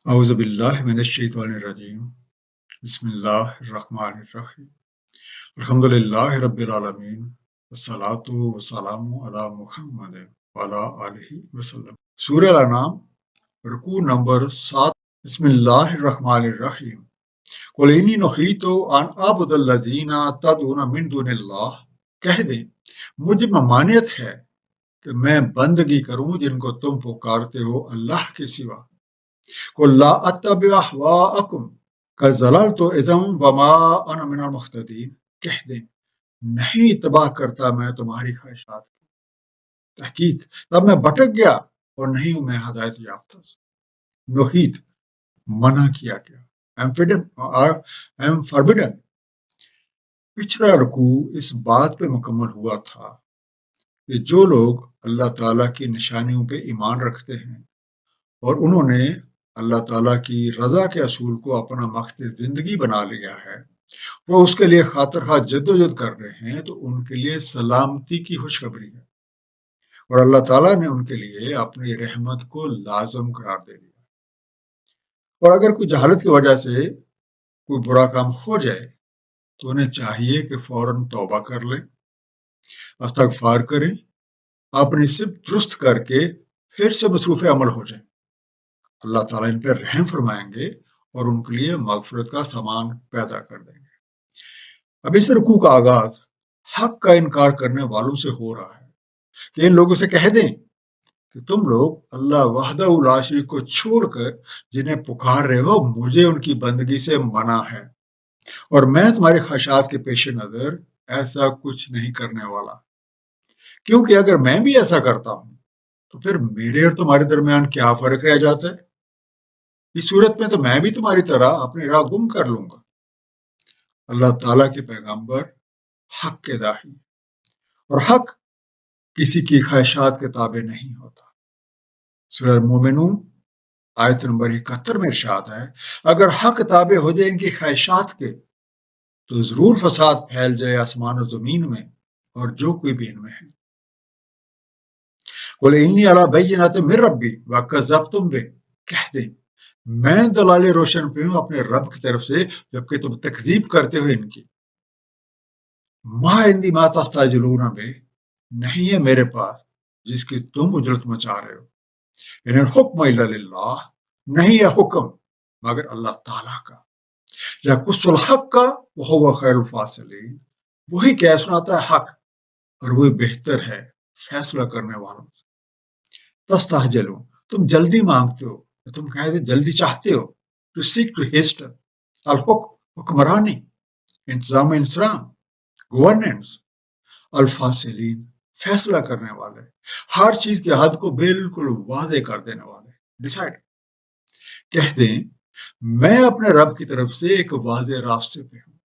اعوذ باللہ من الشیطان الرجیم بسم اللہ الرحمن الرحیم الحمد للہ رب العالمین والصلاة والسلام علی محمد وعلی آلہ وسلم۔ سورہ الانعام رکوع نمبر 7۔ بسم اللہ الرحمن الرحیم قل انی نہیت ان اعبد الذین تدعون من دون اللہ، کہہ دیں مجھے ممانعت ہے کہ میں بندگی کروں جن کو تم پکارتے ہو اللہ کے سوا۔ قل لا اتبع اهواءکم قد ضللت اذا وما انا من المهتدین، کہہ دیں نہیں اتباع کرتا میں تمہاری خواہشات کی، تحقیق تب میں بھٹک گیا اور نہیں ہوں میں ہدایت یافتہ۔ نوحید منع کیا گیا، ایم فاربڈن۔ پچھلا رکوع اس بات پہ مکمل ہوا تھا کہ جو لوگ اللہ تعالیٰ کی نشانیوں پہ ایمان رکھتے ہیں اور انہوں نے اللہ تعالیٰ کی رضا کے اصول کو اپنا مقصد زندگی بنا لیا ہے، وہ اس کے لیے خاطر خواہ جدوجہد کر رہے ہیں، تو ان کے لیے سلامتی کی خوشخبری ہے، اور اللہ تعالیٰ نے ان کے لیے اپنی رحمت کو لازم قرار دے دیا۔ اور اگر کوئی جہالت کی وجہ سے کوئی برا کام ہو جائے تو انہیں چاہیے کہ فوراً توبہ کر لیں، استغفار کریں، اپنی صفت درست کر کے پھر سے مصروف عمل ہو جائیں۔ اللہ تعالیٰ ان پر رحم فرمائیں گے اور ان کے لیے مغفرت کا سامان پیدا کر دیں گے۔ اب اس رکوع کا آغاز حق کا انکار کرنے والوں سے ہو رہا ہے کہ ان لوگوں سے کہہ دیں کہ تم لوگ اللہ وحدہ لا شریک کو چھوڑ کر جنہیں پکار رہے ہو، مجھے ان کی بندگی سے منع ہے، اور میں تمہاری خواہشات کے پیش نظر ایسا کچھ نہیں کرنے والا، کیونکہ اگر میں بھی ایسا کرتا ہوں تو پھر میرے اور تمہارے درمیان کیا فرق رہ جاتا ہے؟ اس صورت میں تو میں بھی تمہاری طرح اپنی راہ گم کر لوں گا۔ اللہ تعالیٰ کے پیغمبر حق کے داعی، اور حق کسی کی خواہشات کے تابع نہیں ہوتا۔ سورہ مومنون آیت نمبر 71 میں ارشاد ہے، اگر حق تابع ہو جائے ان کی خواہشات کے تو ضرور فساد پھیل جائے آسمان و زمین میں اور جو کوئی بھی ان میں ہے۔ قل انی علی بینۃ من ربی وکذبتم بہ، کہہ دیں میں دلال روشن پہ ہوں اپنے رب کی طرف سے، جبکہ تم تکذیب کرتے ہو ان کی۔ ما عندی ما تستعجلون بہ، نہیں ہے میرے پاس جس کی تم اجرت مچا رہے ہو۔ ان الحکم الا للہ، نہیں ہے حکم مگر اللہ تعالیٰ کا۔ یقص الحق کا وہو خیر الفاصلین، وہی کہہ سناتا ہے حق اور وہی بہتر ہے فیصلہ کرنے والوں سے۔ تستعجلون، تم جلدی مانگتے ہو، تم کہتے جلدی چاہتے ہو، to seek to hasten۔ الحکم حکمرانی، انتظام انسان، گورننس۔ الفاصلین فیصلہ کرنے والے، ہر چیز کی حد کو بالکل واضح کر دینے والے، ڈیسائڈ۔ کہہ دیں میں اپنے رب کی طرف سے ایک واضح راستے پہ ہوں،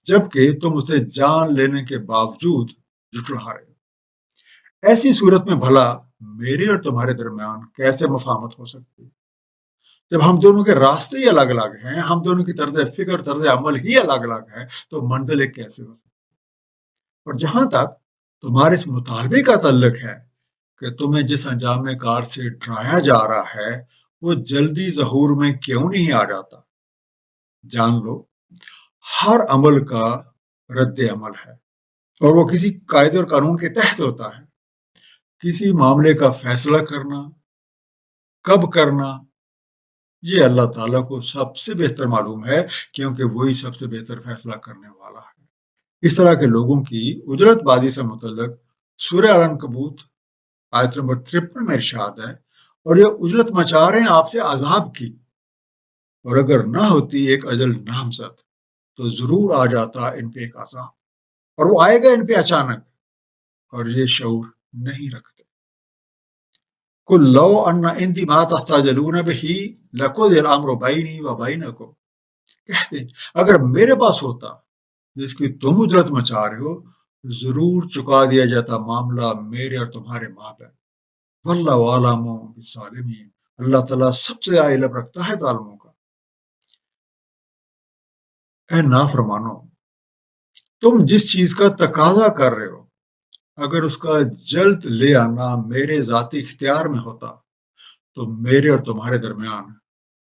جبکہ تم اسے جان لینے کے باوجود جھٹلا رہے ہو۔ ایسی صورت میں بھلا میرے اور تمہارے درمیان کیسے مفاہمت ہو سکتی ہے، جب ہم دونوں کے راستے ہی الگ الگ ہیں، ہم دونوں کی طرز فکر طرز عمل ہی الگ الگ ہے، تو منزل ایک کیسے ہو سکتی ہے؟ اور جہاں تک تمہارے اس مطالبے کا تعلق ہے کہ تمہیں جس انجام کار سے ڈرایا جا رہا ہے وہ جلدی ظہور میں کیوں نہیں آ جاتا، جان لو ہر عمل کا رد عمل ہے، اور وہ کسی قاعدے اور قانون کے تحت ہوتا ہے۔ کسی معاملے کا فیصلہ کرنا، کب کرنا، یہ اللہ تعالیٰ کو سب سے بہتر معلوم ہے، کیونکہ وہی سب سے بہتر فیصلہ کرنے والا ہے۔ اس طرح کے لوگوں کی اجرت بازی سے متعلق سورہ العنکبوت آیت نمبر 53 میں ارشاد ہے، اور یہ اجرت مچا رہے ہیں آپ سے عذاب کی، اور اگر نہ ہوتی ایک اجل نامزد تو ضرور آ جاتا ان پہ ایک عذاب، اور وہ آئے گا ان پہ اچانک، اور یہ شعور نہیں رکھتے۔ قل لو ان عندی ما تستعجلون بہ لقضی الامر بینی و بینکم، کہہ دیں اگر میرے پاس ہوتا جس کی تم اجرت مچا رہے ہو، ضرور چکا دیا جاتا معاملہ میرے اور تمہارے مابین۔ واللہ عالم بالظالمین، اللہ تعالیٰ سب سے زیادہ علم رکھتا ہے ظالموں کا۔ اے نافرمانو، تم جس چیز کا تقاضا کر رہے ہو اگر اس کا جلد لے آنا میرے ذاتی اختیار میں ہوتا تو میرے اور تمہارے درمیان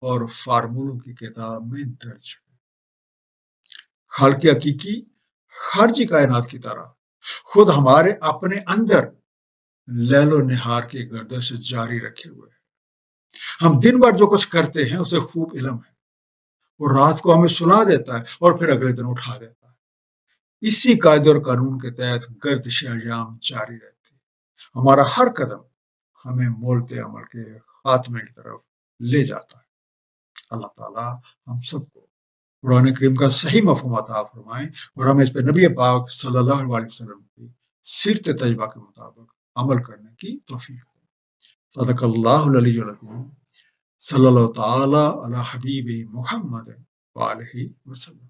اور فارمولوں کی کتاب میں درج ہے۔ خالق حقیقی خارجی کائنات کی طرح خود ہمارے اپنے اندر لیل و نہار کی گردش جاری رکھے ہوئے ہیں۔ ہم دن بھر جو کچھ کرتے ہیں اسے خوب علم ہے، وہ رات کو ہمیں سلا دیتا ہے اور پھر اگلے دن اٹھا دیتا ہے۔ اسی قاعدے اور قانون کے تحت گردش ایام جاری رہتی ہے۔ ہمارا ہر قدم ہمیں مولتے عمل کے خاتمے کی طرف لے جاتا ہے۔ اللہ تعالیٰ ہم سب کو قرآن کریم کا صحیح مفہوم عطا فرمائیں اور ہمیں اس پہ نبی پاک صلی اللہ علیہ وسلم کی سیرت طیبہ کے مطابق عمل کرنے کی توفیق دے۔ صدق اللہ العلی العظیم، صلی اللہ تعالی علی حبیب محمد وآلہ وسلم۔